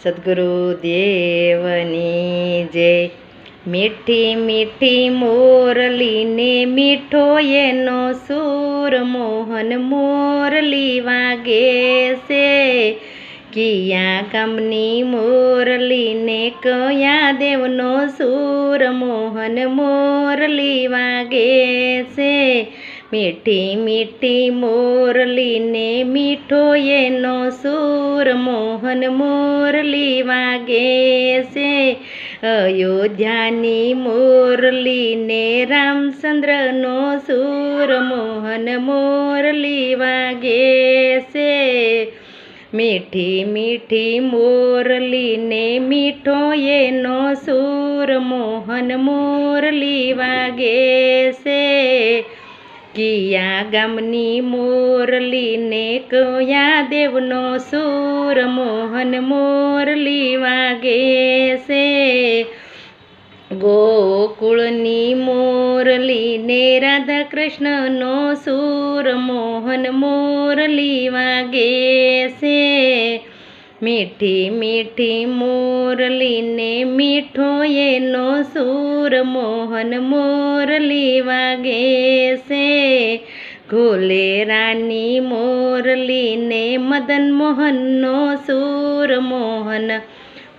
સદ્ગુરુદેવની જય। મીઠી મીઠી મોરલીને મીઠો એનો સૂર, મોહન મોરલી વાગે છે। કિયા ગામની મોરલીને કયા દેવનો સૂર, મોહન મોરલી વાગે છે। મીઠી મીઠી મોરલીને મીઠો એનો સૂર, મોહન મોરલી વાગે છે। અયોધ્યાની મોરલીને રામચંદ્રનો સૂર, મોહન મોરલી વાગે છે। મીઠી મીઠી મોરલીને મીઠો એનો સૂર, મોહન મોરલી વાગે છે। કિયા ગામની મોરલીને કયા દેવનો સૂર, મોહન મોરલી વાગે છે। ગોકુળની મોરલીને રાધા કૃષ્ણનો સૂર, મોહન મોરલી વાગે છે। મીઠી મીઠી મોરલીને મીઠો એનો સૂર, મોહન મોરલી વાગે છે। ઘોલેરાની મોરલીને મદન મોહનનો સૂર, મોહન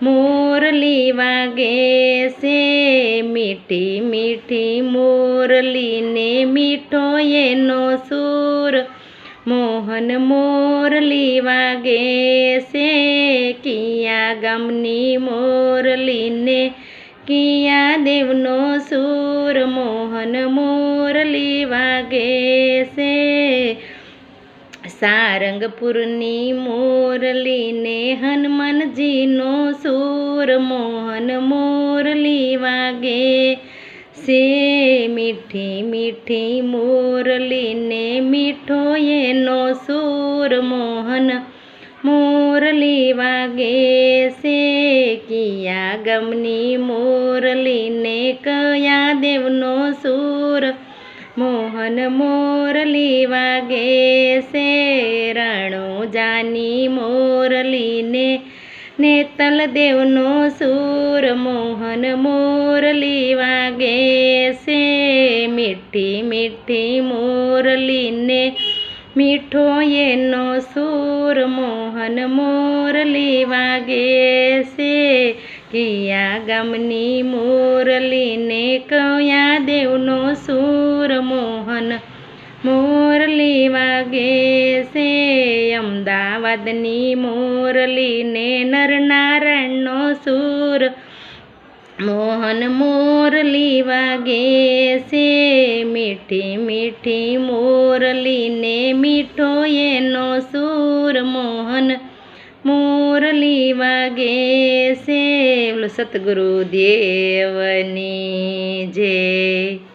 મોરલી વાગે છે। મીઠી મીઠી મોરલીને મીઠો એનો સૂર, મોહન મોરલી વાગે છે। કિયા ગામની મોરલીને કિયા દેવનો સૂર, મોહન મોરલી વાગે છે। સારંગપુરની મોરલીને હનુમાનજીનો સૂર, મોહન મોરલી વાગે છે। મીઠી મીઠી મોરલીને મીઠો એનો સૂર, મોહન મોરલી વાગે છે। કિયા ગામની મોરલીને કયા દેવનો સૂર, મોહન મોરલી વાગે છે। રણુજાની મોરલીને નેતલ દેવનો સૂર, મોહન મોરલી વાગે છે। મીઠી મીઠી મોરલીને મીઠો એનો સૂર, મોહન મોરલી વાગે છે। કિયા ગામની મોરલીને કયા દેવનો સૂર, મોહન મોરલી વાગે છે। અમદાવાદની મોરલીને નરનારાયણનો સૂર, મોહન મોરલી વાગે છે। મીઠી મીઠી મોરલીને મીઠો એનો સૂર, મોહન મોરલી વાગે છે। બોલો સતગુરુદેવની જય।